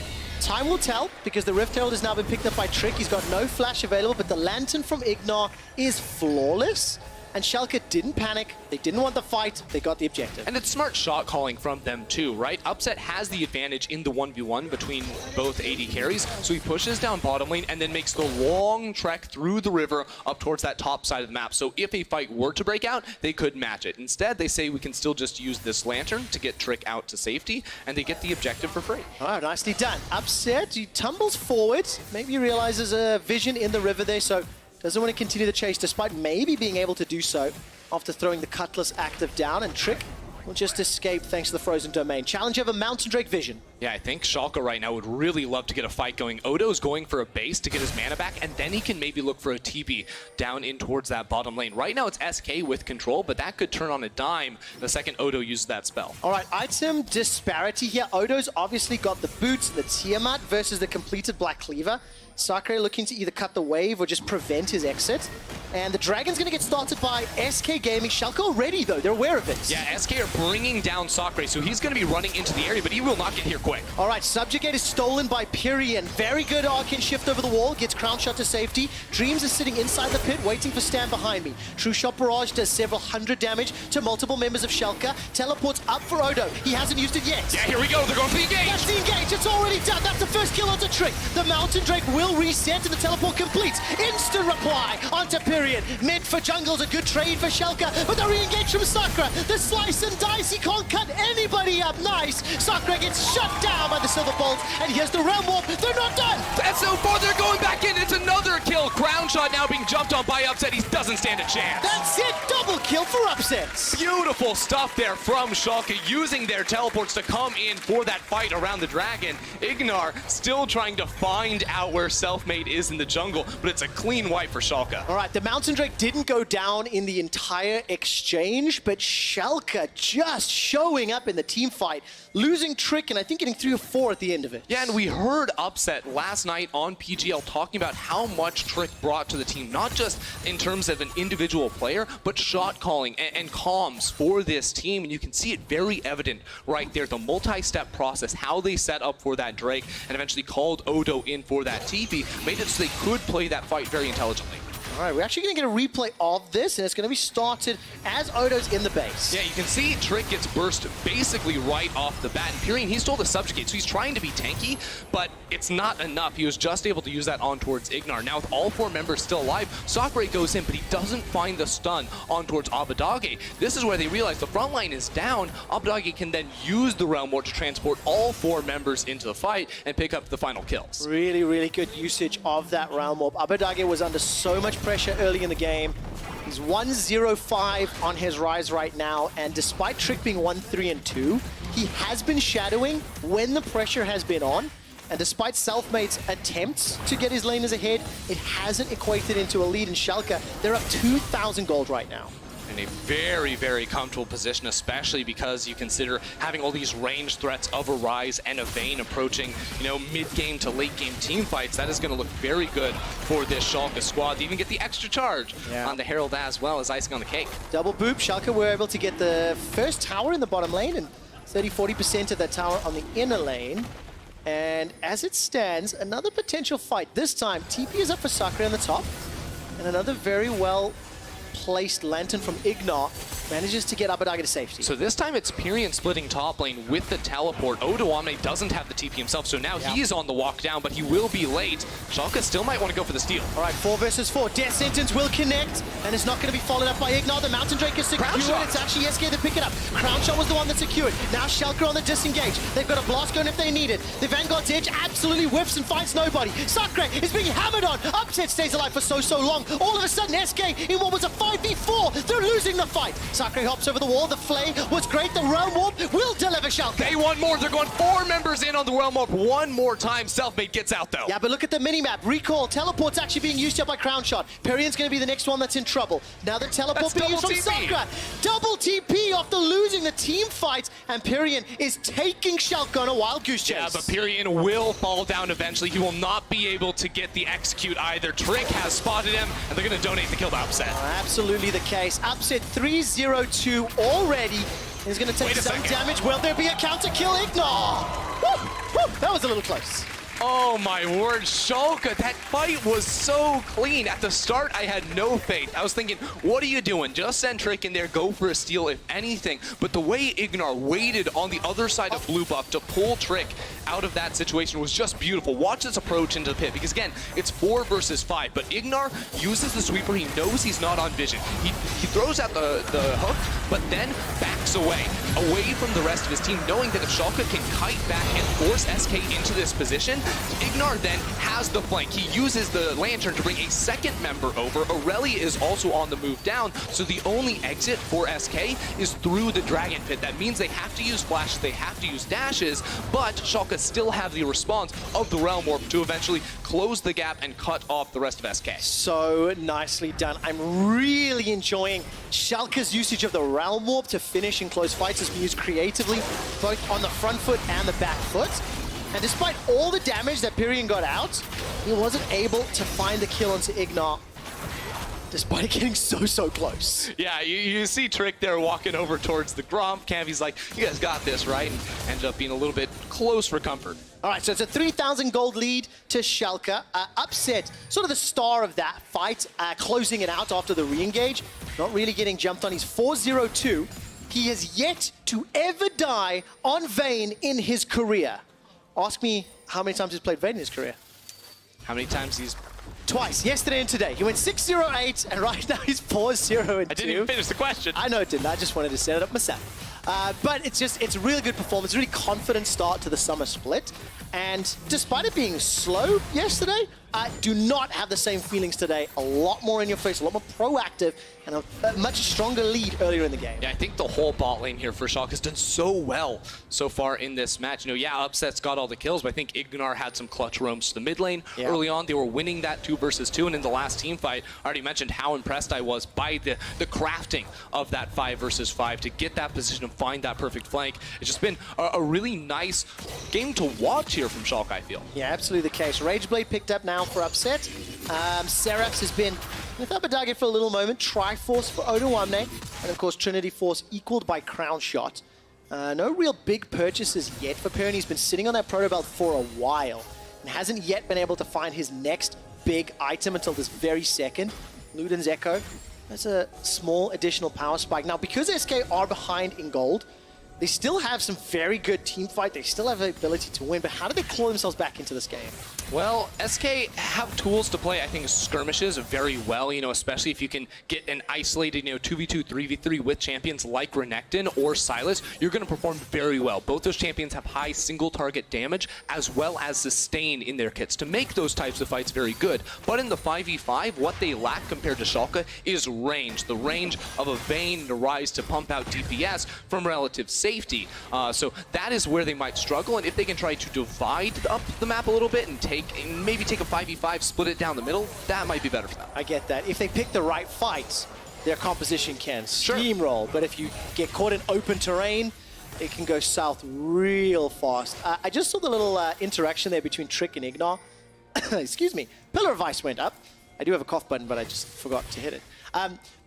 Time will tell, because the Rift Herald has now been picked up by Trick. He's got no flash available, but the Lantern from Ignar is flawless. And Schalke didn't panic, they didn't want the fight, they got the objective. And it's smart shot calling from them too, right? Upset has the advantage in the 1v1 between both AD carries, so he pushes down bottom lane and then makes the long trek through the river up towards that top side of the map. So if a fight were to break out, they could match it. Instead, they say we can still just use this lantern to get Trick out to safety, and they get the objective for free. Oh, nicely done. Upset, he tumbles forward, maybe realizes a vision in the river there, so doesn't want to continue the chase, despite maybe being able to do so after throwing the Cutlass active down, and Trick will just escape thanks to the Frozen Domain. Challenge of a Mountain Drake vision. Yeah, I think Schalke right now would really love to get a fight going. Odo's going for a base to get his mana back, and then he can maybe look for a TP down in towards that bottom lane. Right now it's SK with control, but that could turn on a dime the second Odo uses that spell. All right, item disparity here. Odo's obviously got the boots, the Tiamat versus the completed Black Cleaver. Sacre looking to either cut the wave or just prevent his exit. And the Dragon's going to get started by SK Gaming. Schalke already, though. They're aware of it. Yeah, SK are bringing down Sacre, so he's going to be running into the area, but he will not get here quick. All right, Subjugate is stolen by Pyrian. Very good Arcane Shift over the wall. Gets Crown Shot to safety. Dreams is sitting inside the pit, waiting for Stand behind me. True Shot Barrage does several hundred damage to multiple members of Schalke. Teleports up for Odo. He hasn't used it yet. Yeah, here we go. They're going for the engage. That's the engage. It's already done. That's the first kill onto Trick. The Mountain Drake will reset, and the teleport completes. Instant reply onto Pyrian. Mid for jungle's a good trade for Schalke, but the re-engage from Sacre. The slice and dice. He can't cut anybody up. Nice. Sacre gets shut down by the Silver Bolt, and here's the Realm Warp. They're not done. S04, they're going back in. It's another kill. Crown Shot now being jumped on by Upset. He doesn't stand a chance. That's it. Double kill for Upsets. Beautiful stuff there from Schalke, using their teleports to come in for that fight around the dragon. Ignar still trying to find out where Selfmade is in the jungle, but it's a clean wipe for Schalke. All right, the Mountain Drake didn't go down in the entire exchange, but Schalke just showing up in the team fight, losing Trick, and I think getting 3 or 4 at the end of it. Yeah, and we heard Upset last night on PGL talking about how much Trick brought to the team, not just in terms of an individual player, but shot calling and comms for this team, and you can see it very evident right there, the multi-step process, how they set up for that Drake, and eventually called Odo in for that TP, made it so they could play that fight very intelligently. All right, we're actually going to get a replay of this, and it's going to be started as Odo's in the base. Yeah, you can see Trick gets burst basically right off the bat. And Pyrian, he's still the Subjugate, so he's trying to be tanky, but it's not enough. He was just able to use that on towards Ignar. Now, with all 4 members still alive, Sacre goes in, but he doesn't find the stun on towards Abadage. This is where they realize the front line is down. Abadage can then use the Realm Warp to transport all 4 members into the fight and pick up the final kills. Really, really good usage of that Realm Warp. Abadage was under so much pressure early in the game. He's 1-0-5 on his rise right now, and despite Trick being 1-3-2, he has been shadowing when the pressure has been on. And despite Selfmade's attempts to get his laners ahead, it hasn't equated into a lead in Schalke. They're up 2,000 gold right now. In a very, very comfortable position, especially because you consider having all these range threats of a Rise and a Vayne approaching, you know, mid-game to late-game team fights. That is going to look very good for this Schalke squad to even get the extra charge on the Herald as well as icing on the cake. Double boop. Schalke were able to get the first tower in the bottom lane and 30-40% of that tower on the inner lane. And as it stands, another potential fight. This time, TP is up for Sakura on the top. And another very well-placed Lantern from Ignar manages to get Abadagi to safety. So this time it's Pyrion splitting top lane with the teleport. Odoamne doesn't have the TP himself, so now he's on the walk down, but he will be late. Schalke still might want to go for the steal. All right, 4 versus 4. Death Sentence will connect, and it's not going to be followed up by Ignar. The Mountain Drake is secured. It's actually SK that pick it up. Crown Shot was the one that secured. Now Schalke on the disengage. They've got a blast gun if they need it. The Vanguard's edge absolutely whiffs and finds nobody. Sakura is being hammered on. Upset stays alive for so long. All of a sudden, SK in what was a 5v4. They're losing the fight. Sakura hops over the wall. The flay was great. The Realm Warp will deliver Schalke. They want more. They're going 4 members in on the Realm Warp one more time. Selfmade gets out though. Yeah, but look at the minimap. Recall, teleport's actually being used here by Crown Shot. Perion's going to be the next one that's in trouble. Now the teleport being used from Sakura. Double TP after losing the team fight, and Perion is taking Schalke on a wild goose chase. Yeah, but Pyrion will fall down eventually. He will not be able to get the execute either. Trick has spotted him, and they're going to donate the kill to Upset. Absolutely the case. Upset 3-0-2 already. He's going to take some damage. Will there be a counter kill? Ignar! Woo, woo, that was a little close. Oh my word, Schalke, that fight was so clean. At the start, I had no faith. I was thinking, what are you doing? Just send Trick in there, go for a steal if anything. But the way Ignar waited on the other side of blue buff to pull Trick out of that situation was just beautiful. Watch this approach into the pit, because again, it's 4 versus 5, but Ignar uses the sweeper. He knows he's not on vision. He throws out the hook, but then backs away from the rest of his team, knowing that if Schalke can kite back and force SK into this position, Ignar then has the flank. He uses the Lantern to bring a second member over. Aurelia is also on the move down, so the only exit for SK is through the Dragon Pit. That means they have to use flashes, they have to use dashes, but Schalke still have the response of the Realm Warp to eventually close the gap and cut off the rest of SK. So nicely done. I'm really enjoying Schalke's usage of the Realm Warp to finish in close fights. Has been used creatively, both on the front foot and the back foot. And despite all the damage that Pyrion got out, he wasn't able to find the kill onto Ignar, despite it getting so close. Yeah, you see Trick there walking over towards the Gromp camp. He's like, you guys got this, right? And ended up being a little bit close for comfort. All right, so it's a 3,000 gold lead to Schalke. Upset, sort of the star of that fight, closing it out after the re-engage. Not really getting jumped on. He's 4-0-2. He has yet to ever die on Vayne in his career. Ask me how many times he's played Vayne in his career. How many times he's... Twice, yesterday and today. He went 6-0-8, and right now he's 4-0-2. I didn't even finish the question. I know it didn't. I just wanted to set it up myself. But it's a really good performance, a really confident start to the summer split. And despite it being slow yesterday, I do not have the same feelings today. A lot more in your face, a lot more proactive, and a much stronger lead earlier in the game. Yeah, I think the whole bot lane here for Schalke has done so well so far in this match. You know, yeah, Upset's got all the kills, but I think Ignar had some clutch roams to the mid lane early on. They were winning that 2 versus 2, and in the last team fight, I already mentioned how impressed I was by the crafting of that 5 versus 5 to get that position and find that perfect flank. It's just been a really nice game to watch here from Schalke, I feel. Yeah, absolutely the case. Rageblade picked up now for Upset. Seraphs has been with Abadagi for a little moment. Triforce for Odoamne. And of course, Trinity Force equaled by Crown Shot. No real big purchases yet for Perrin. He's been sitting on that proto belt for a while and hasn't yet been able to find his next big item until this very second. Luden's Echo. That's a small additional power spike. Now, because SK are behind in gold, They still have some very good team fight. They still have the ability to win, but how do they claw themselves back into this game? Well, SK have tools to play, I think, skirmishes very well, especially if you can get an isolated, 2v2, 3v3 with champions like Renekton or Sylas, you're going to perform very well. Both those champions have high single target damage as well as sustain in their kits to make those types of fights very good. But in the 5v5, what they lack compared to Schalke is range. The range of a Vayne to rise to pump out DPS from relative safety. So that is where they might struggle, and if they can try to divide up the map a little bit and maybe take a 5v5, split it down the middle, that might be better for them. I get that. If they pick the right fights, their composition can steamroll. But if you get caught in open terrain, it can go south real fast. I just saw the little interaction there between Trick and Ignar. Excuse me. Pillar of Ice went up. I do have a cough button, but I just forgot to hit it.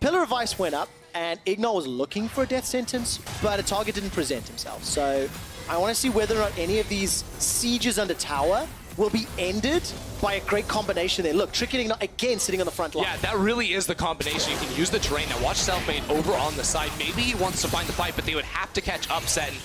Pillar of Ice went up, and Ignar was looking for a death sentence, but a target didn't present himself. So I want to see whether or not any of these sieges under tower will be ended by a great combination there. Look, Trick and Ignar again sitting on the front line. Yeah, that really is the combination. You can use the terrain. Now watch Selfmade over on the side. Maybe he wants to find the fight, but they would have to catch Upset, and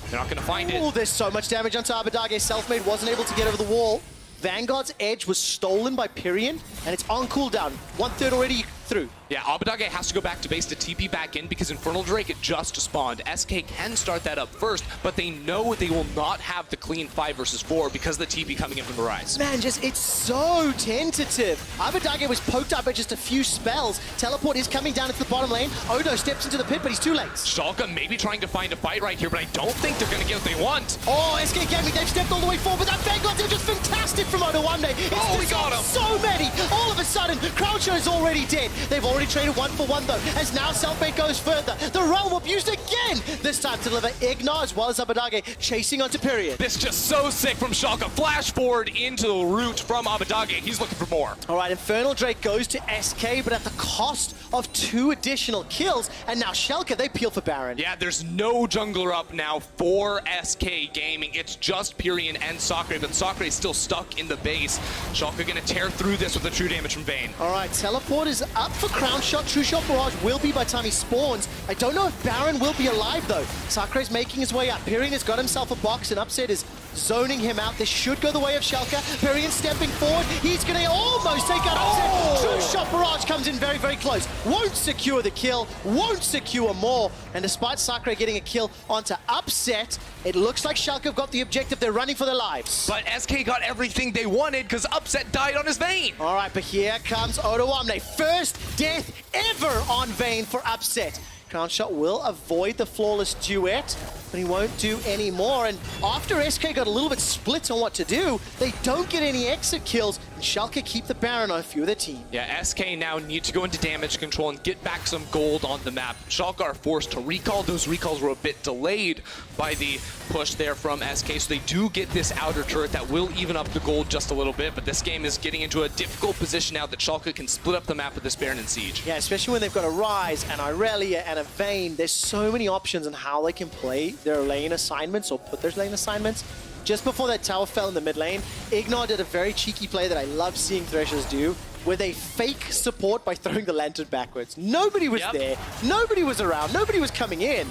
they're not going to find it. Oh, there's so much damage onto Abadage. Selfmade wasn't able to get over the wall. Vanguard's edge was stolen by Pyrion, and it's on cooldown. 1/3 already through. Yeah, Abadage has to go back to base to TP back in because Infernal Drake it just spawned. SK can start that up first, but they know they will not have the clean 5 versus 4 because of the TP coming in from the rise. Man, it's so tentative. Abadage was poked up by just a few spells. Teleport is coming down into the bottom lane. Odo steps into the pit, but he's too late. Schalke maybe trying to find a fight right here, but I don't think they're going to get what they want. Oh, SK Gaming, they've stepped all the way forward, but that Vanguard's just fantastic from Odo one day. Oh, we got him. So many. All of a sudden, Croucher is already dead. They've already traded 1-for-1 though, as now Selfmade goes further. The Realm Warp used again, this time to deliver Ignar as well as Abadage chasing onto Pyrion. This just so sick from Schalke. Flash forward into the root from Abadage. He's looking for more. All right, Infernal Drake goes to SK, but at the cost of 2 additional kills, and now Schalke, they peel for Baron. Yeah, there's no jungler up now for SK Gaming. It's just Pyrion and Sakre, but Sakre is still stuck in the base. Schalke gonna tear through this with the true damage from Vayne. All right, Teleport is up for Crown Shot. True Shot Barrage will be by the time he spawns. I don't know if Baron will be alive though. Sakre's making his way up. Pyrion has got himself a box, and Upset is zoning him out. This should go the way of Schalke. Pyrion stepping forward. He's gonna almost take out Upset. True Shot Barrage comes in very, very close. Won't secure the kill, won't secure more. And despite Sakre getting a kill onto Upset, it looks like Schalke have got the objective. They're running for their lives. But SK got everything they wanted because Upset died on his Vayne. All right, but here comes Odo Omne. First death ever on Vayne for Upset. Crown Shot will avoid the flawless duet, but he won't do any more. And after SK got a little bit split on what to do, they don't get any exit kills, and Schalke keep the Baron on a few of their team. Yeah, SK now need to go into damage control and get back some gold on the map. Schalke are forced to recall. Those recalls were a bit delayed by the push there from SK, so they do get this outer turret that will even up the gold just a little bit, but this game is getting into a difficult position now that Schalke can split up the map with this Baron and Siege. Yeah, especially when they've got a Rise, and Irelia, and a Vayne. There's so many options on how they can play their lane assignments or put their lane assignments. Just before that tower fell in the mid lane, Ignar did a very cheeky play that I love seeing Threshers do, where they fake support by throwing the lantern backwards. Nobody was there, nobody was around, nobody was coming in,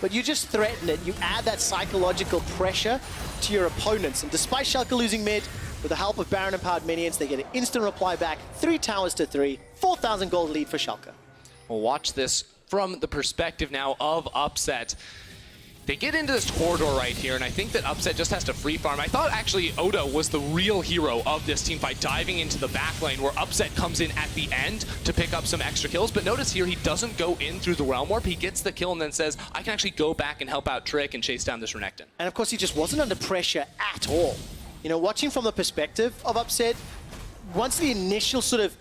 but you just threaten it. You add that psychological pressure to your opponents, and despite Schalke losing mid, with the help of Baron empowered minions, they get an instant reply back, 3 towers to 3, 4,000 gold lead for Schalke. Well, watch this from the perspective now of Upset. They get into this corridor right here, and I think that Upset just has to free farm. I thought actually Odo was the real hero of this team fight, diving into the back lane where Upset comes in at the end to pick up some extra kills. But notice here, he doesn't go in through the Realm Warp. He gets the kill and then says, I can actually go back and help out Trick and chase down this Renekton. And of course, he just wasn't under pressure at all. You know, watching from the perspective of Upset, once the initial sort of,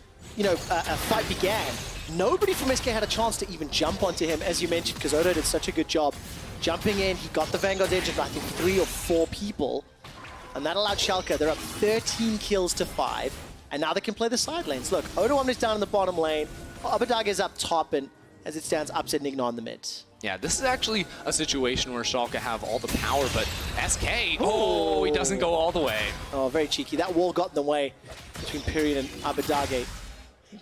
fight began, nobody from SK had a chance to even jump onto him, as you mentioned, because Odo did such a good job jumping in. He got the Vanguard's edge of, I think, 3 or 4 people, and that allowed Schalke. They're up 13 kills to 5, and now they can play the side lanes. Look, Odo Omni's down in the bottom lane, Abadage is up top, and as it stands, Upset and Ignar in the mid. Yeah, this is actually a situation where Schalke have all the power, but SK, oh, he doesn't go all the way. Oh, very cheeky. That wall got in the way between Pyrion and Abadage.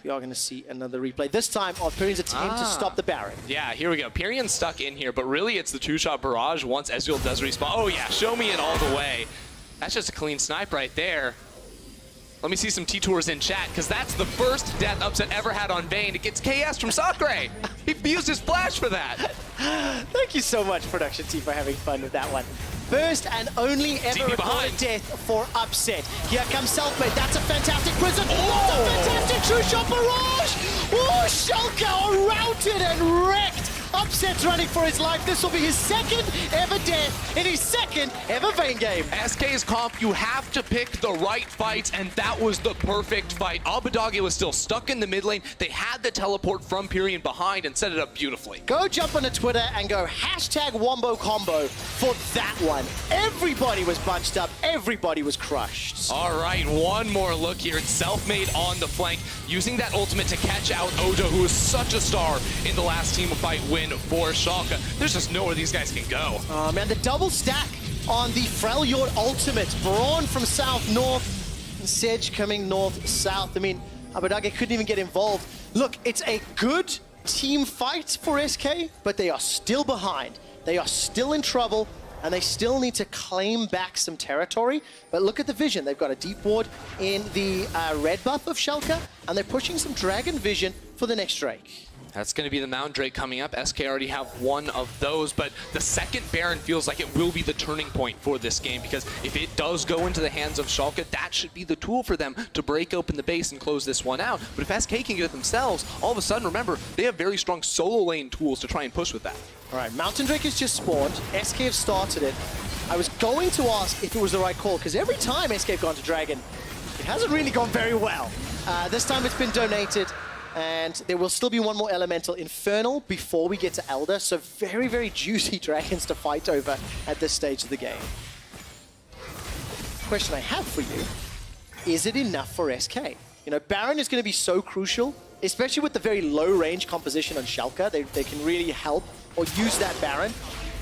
We are going to see another replay, this time of Pyrian's attempt to stop the Baron. Yeah, here we go. Pyrian's stuck in here, but really it's the two-shot barrage once Ezreal does respawn. Oh yeah, show me it all the way. That's just a clean snipe right there. Let me see some T-Tours in chat, because that's the first death Upset ever had on Vayne. It gets KS from Sakre. He used his flash for that. Thank you so much, production team, for having fun with that one. First and only ever TP recorded behind. death for Upset. Here comes Selfmade. That's a fantastic prison. Oh! That's a fantastic true shot barrage. Oh, Schalke are routed and wrecked. Upset's running for his life. This will be his second ever death in his second ever Vayne game. SK's comp, you have to pick the right fights, and that was the perfect fight. Abadagi was still stuck in the mid lane. They had the teleport from Pyrian behind and set it up beautifully. Go jump onto Twitter and go #Wombo Combo for that one. Everybody was bunched up. Everybody was crushed. All right, one more look here. It's Selfmade on the flank, using that ultimate to catch out Odo, who was such a star in the last team fight win for Schalke. There's just nowhere these guys can go. Oh man, the double stack on the Freljord ultimate. Braun from south-north, and Sedge coming north-south. I mean, Abadagi couldn't even get involved. Look, it's a good team fight for SK, but they are still behind. They are still in trouble, and they still need to claim back some territory. But look at the vision. They've got a deep ward in the red buff of Schalke, and they're pushing some Dragon Vision for the next Drake. That's going to be the Mount Drake coming up. SK already have one of those, but the second Baron feels like it will be the turning point for this game, because if it does go into the hands of Schalke, that should be the tool for them to break open the base and close this one out. But if SK can get it themselves, all of a sudden, remember, they have very strong solo lane tools to try and push with that. All right, Mountain Drake has just spawned. SK have started it. I was going to ask if it was the right call, because every time SK have gone to Dragon, it hasn't really gone very well. This time it's been donated, and there will still be one more Elemental Infernal before we get to Elder, so very, very juicy dragons to fight over at this stage of the game. Question I have for you, is it enough for SK? You know, Baron is going to be so crucial, especially with the very low range composition on Schalke. They can really help or use that Baron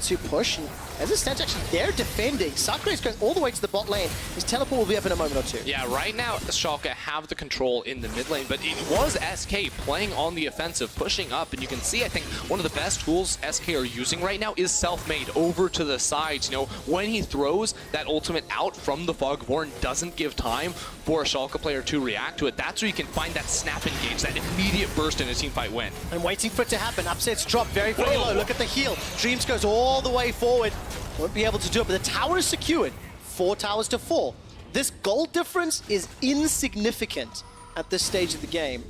to push. And as it stands, actually, they're defending. Sakura is going all the way to the bot lane. His teleport will be up in a moment or two. Yeah, right now, Schalke have the control in the mid lane, but it was SK playing on the offensive, pushing up, and you can see, I think, one of the best tools SK are using right now is Selfmade over to the sides. You know, when he throws that ultimate out from the Fogborn, doesn't give time for a Schalke player to react to it. That's where you can find that snap engage, that immediate burst in a teamfight win. I'm waiting for it to happen. Upset's dropped very, very low. Look at the heal. Dreams goes all the way forward. Won't be able to do it, but the tower is secured. 4 towers to 4. This gold difference is insignificant at this stage of the game.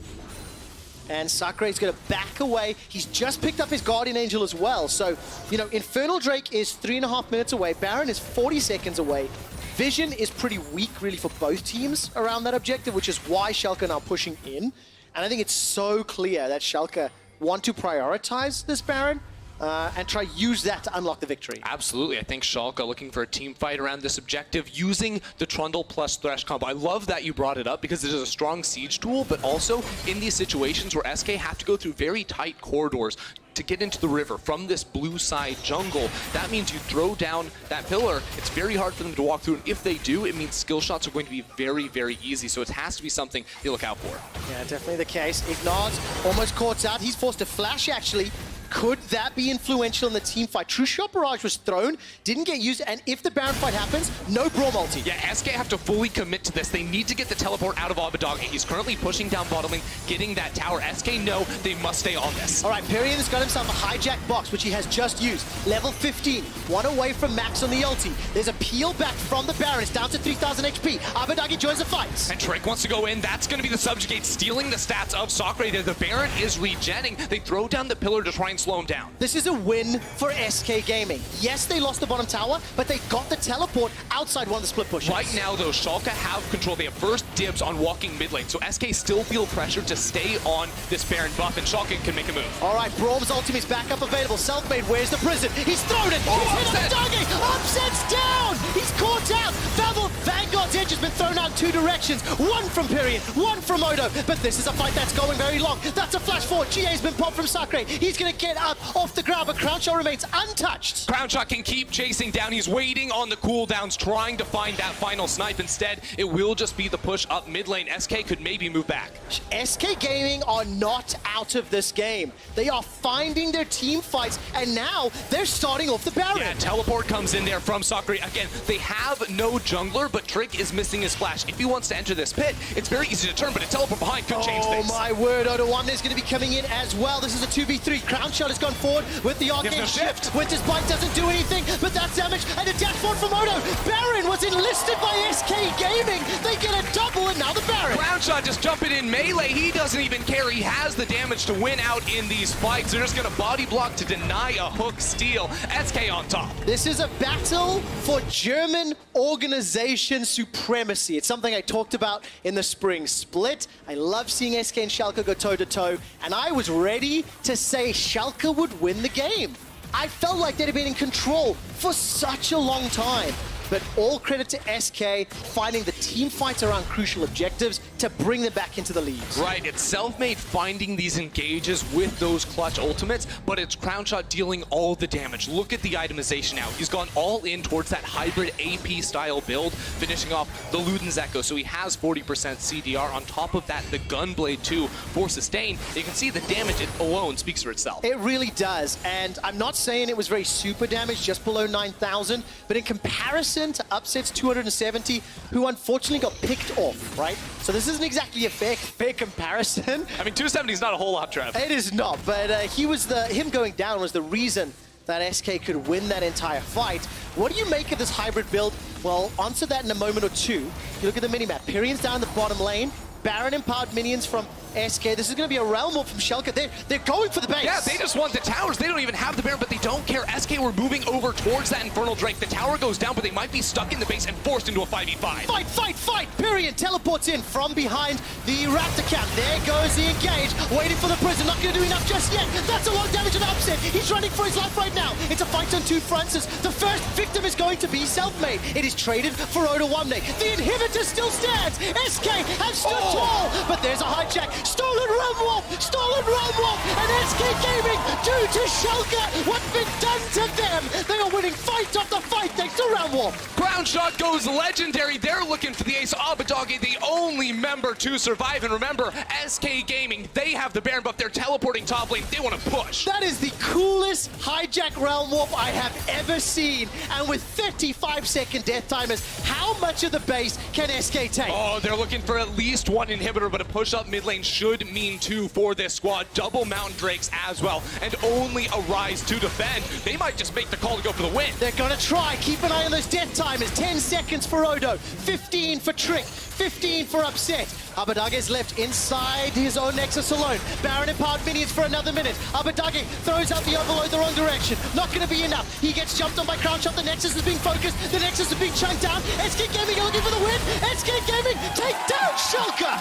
And Sakura is going to back away. He's just picked up his Guardian Angel as well. So, you know, Infernal Drake is 3.5 minutes away. Baron is 40 seconds away. Vision is pretty weak, really, for both teams around that objective, which is why Schalke are now pushing in. And I think it's so clear that Schalke want to prioritize this Baron and try use that to unlock the victory. Absolutely. I think Schalke looking for a team fight around this objective using the Trundle plus Thresh combo. I love that you brought it up because it is a strong siege tool, but also in these situations where SK have to go through very tight corridors to get into the river from this blue side jungle. That means you throw down that pillar. It's very hard for them to walk through, and if they do, it means skill shots are going to be very, very easy. So it has to be something you look out for. Yeah, definitely the case. Ignaz almost caught out. He's forced to flash, actually. Could that be influential in the team fight? True Shot Barrage was thrown, didn't get used, and if the Baron fight happens, no Brawl multi. Yeah, SK have to fully commit to this. They need to get the teleport out of Abadagi. He's currently pushing down bottom lane, getting that tower. SK know they must stay on this. All right, Pyrian's got himself a hijack box, which he has just used. Level 15, 1 away from max on the ulti. There's a peel back from the Baron. It's down to 3,000 HP. Abadagi joins the fight. And Drake wants to go in. That's going to be the Subjugate, stealing the stats of Sakura. The Baron is regenning. They throw down the pillar to try and slow him down. This is a win for SK Gaming. Yes, they lost the bottom tower, but they got the teleport outside one of the split pushes. Right now, though, Schalke have control. They have first dibs on walking mid lane, so SK still feel pressure to stay on this Baron buff, and Schalke can make a move. All right, Braum's ultimate's back up available. Selfmade, where's the prison? He's thrown it! Oh, He's hit Abadagi! Upset's down! He's caught out! Babel, Vanguard's edge has been thrown out 2 directions. 1 from Pyrian, 1 from Odo, but this is a fight that's going very long. That's a flash forward. GA's been popped from Sakura. He's gonna get get up off the ground, but Crownshot remains untouched. Crownshot can keep chasing down. He's waiting on the cooldowns, trying to find that final snipe. Instead, it will just be the push up mid lane. SK could maybe move back. SK Gaming are not out of this game. They are finding their team fights, and now they're starting off the Baron. Yeah, teleport comes in there from Sakura. Again, they have no jungler, but Trick is missing his flash. If he wants to enter this pit, it's very easy to turn, but a teleport behind could change things. Oh my word, Oda1 is going to be coming in as well. This is a 2v3. Crownshot has gone forward with the arcane no shift. Winter's Bite doesn't do anything, but that's damage, and a dashboard from Odo. Baron was enlisted by SK Gaming. They get a double, and now the Baron. Crownshot just jumping in melee. He doesn't even care. He has the damage to win out in these fights. They're just going to body block to deny a hook steal. SK on top. This is a battle for German organization supremacy. It's something I talked about in the spring split. I love seeing SK and Schalke go toe-to-toe, and I was ready to say Schalke would win the game. I felt like they'd have been in control for such a long time. But all credit to SK finding the team fights around crucial objectives to bring them back into the leads. Right, it's Selfmade finding these engages with those clutch ultimates, but it's Crownshot dealing all the damage. Look at the itemization now. He's gone all in towards that hybrid AP style build, finishing off the Luden's Echo, so he has 40% CDR. On top of that, the Gunblade 2 for sustain. You can see the damage it alone speaks for itself. It really does, and I'm not saying it was very super damage, just below 9,000, but in comparison to Upset's 270, who unfortunately got picked off, right? So this isn't exactly a fair comparison. I mean, 270 is not a whole lot, Trev. It is not, but him going down was the reason that SK could win that entire fight. What do you make of this hybrid build? Well, answer that in a moment or two. You look at the minimap. Pyrian's down the bottom lane. Baron empowered minions from SK. This is going to be a realm warp from Schalke. They're going for the base. Yeah, they just want the towers. They don't even have the Baron, but they don't care. SK were moving over towards that Infernal Drake. The tower goes down, but they might be stuck in the base and forced into a 5v5. Fight, fight, fight! Pyrian teleports in from behind the Raptor camp. There goes the engage. Waiting for the prison. Not going to do enough just yet. That's a lot of damage and Upset. He's running for his life right now. It's a fight on two fronts. The first victim is going to be Selfmade. It is traded for Oda1. The inhibitor still stands. SK has stood tall, but there's a hijack. Stolen realm warp, and SK Gaming, due to Schalke, what's been done to them? They are winning fight after fight thanks to realm warp. Crownshot goes legendary. They're looking for the ace. Abadagi, the only member to survive. And remember, SK Gaming, they have the Baron buff. They're teleporting top lane. They want to push. That is the coolest hijack realm warp I have ever seen. And with 35-second death timers, how much of the base can SK take? Oh, they're looking for at least one inhibitor, but a push up mid lane should mean two for this squad. Double Mountain Drakes as well, and only a Rise to defend. They might just make the call to go for the win. They're gonna try. Keep an eye on those death timers. 10 seconds for Odo, 15 for Trick, 15 for Upset. Abadagi is left inside his own Nexus alone. Baron empowered minions for another minute. Abadagi throws out the Overload the wrong direction. Not going to be enough. He gets jumped on by Crownshot. The Nexus is being focused. The Nexus is being chunked down. SK Gaming are looking for the win. SK Gaming take down Schalke.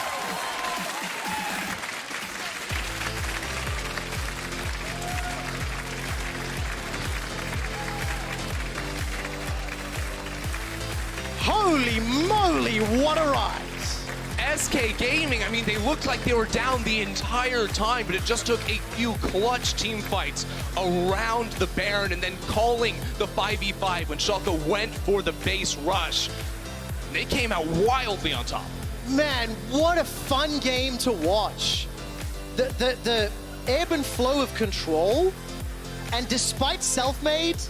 Holy moly, what a ride. SK Gaming, I mean, they looked like they were down the entire time, but it just took a few clutch team fights around the Baron and then calling the 5v5 when Schalke went for the base rush. They came out wildly on top. Man, what a fun game to watch. The ebb and flow of control, and despite Selfmade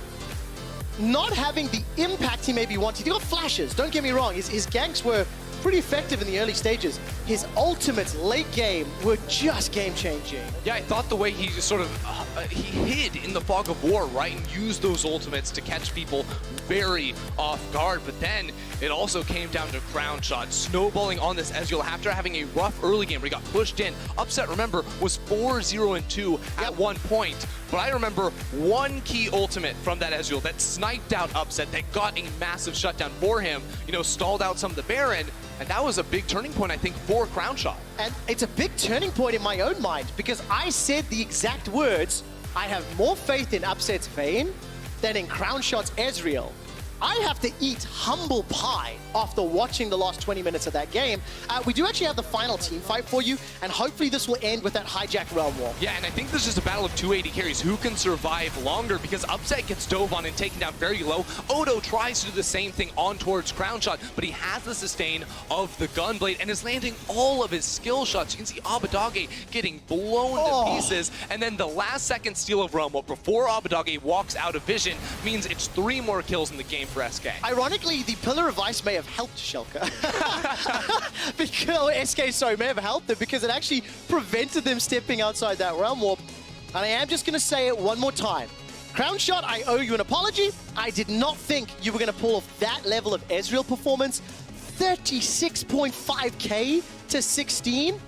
not having the impact he maybe wanted, he got flashes, don't get me wrong, his ganks were pretty effective in the early stages. His ultimates late game were just game-changing. Yeah, I thought the way he just sort of, he hid in the fog of war, right? And used those ultimates to catch people very off guard. But then it also came down to Crownshot, snowballing on this Ezreal after having a rough early game where he got pushed in. Upset, remember, was 4-0-2 at one point. But I remember one key ultimate from that Ezreal that sniped out Upset, that got a massive shutdown for him, you know, stalled out some of the Baron. And that was a big turning point, I think, for Crownshot. And it's a big turning point in my own mind, because I said the exact words, I have more faith in Upset's Vayne than in Crownshot's Ezreal. I have to eat humble pie after watching the last 20 minutes of that game. We do actually have the final team fight for you, and hopefully this will end with that hijack realm wall. Yeah, and I think this is a battle of 280 carries. Who can survive longer? Because Upset gets dove on and taken down very low. Odo tries to do the same thing on towards Crown Shot, but he has the sustain of the Gunblade and is landing all of his skill shots. You can see Abadage getting blown to pieces, and then the last second steal of Realm Wall before Abadage walks out of vision means it's 3 more kills in the game for SK. Ironically, the Pillar of Ice may have helped Schalke. Because SK, sorry, may have helped them because it actually prevented them stepping outside that realm warp. And I am just going to say it one more time. Crown Shot, I owe you an apology. I did not think you were going to pull off that level of Ezreal performance. 36.5k to 16.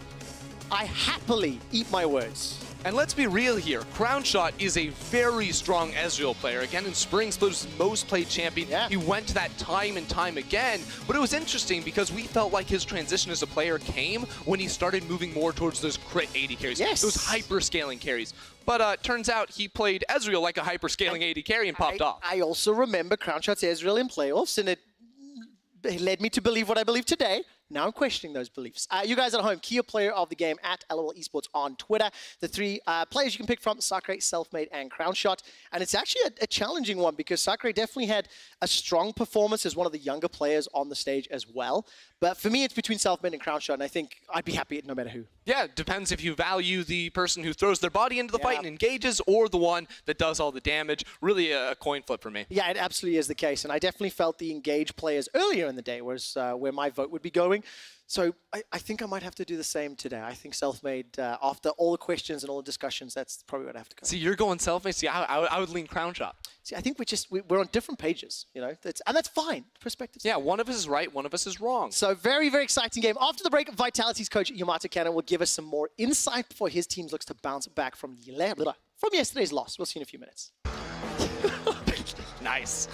I happily eat my words. And let's be real here, Crown Shot is a very strong Ezreal player. Again, in Spring Split was his most played champion. Yeah. He went to that time and time again. But it was interesting because we felt like his transition as a player came when he started moving more towards those crit 80 carries. Yes. Those hyper-scaling carries. But turns out he played Ezreal like a hyper-scaling 80 carry and popped off. I also remember Crown Shot's Ezreal in playoffs, and it led me to believe what I believe today. Now I'm questioning those beliefs. You guys at home, key player of the game at LOL Esports on Twitter. The 3 players you can pick from, Sakre, Selfmade, and Crown Shot. And it's actually a challenging one because Sakre definitely had a strong performance as one of the younger players on the stage as well. But for me, it's between Selfmade and Crown Shot, and I think I'd be happy no matter who. Yeah, it depends if you value the person who throws their body into the fight and engages or the one that does all the damage. Really a coin flip for me. Yeah, it absolutely is the case. And I definitely felt the engaged players earlier in the day was where my vote would be going. So I think I might have to do the same today. I think Selfmade, after all the questions and all the discussions, that's probably what I have to go. See, you're going Selfmade. See, I would lean Crown Shot. See, I think we're on different pages, you know, and that's fine. Perspectives. Yeah, one of us is right, one of us is wrong. So very, very exciting game. After the break, Vitality's coach Yamata Cannon will give us some more insight before his team looks to bounce back from yesterday's loss. We'll see you in a few minutes. Nice.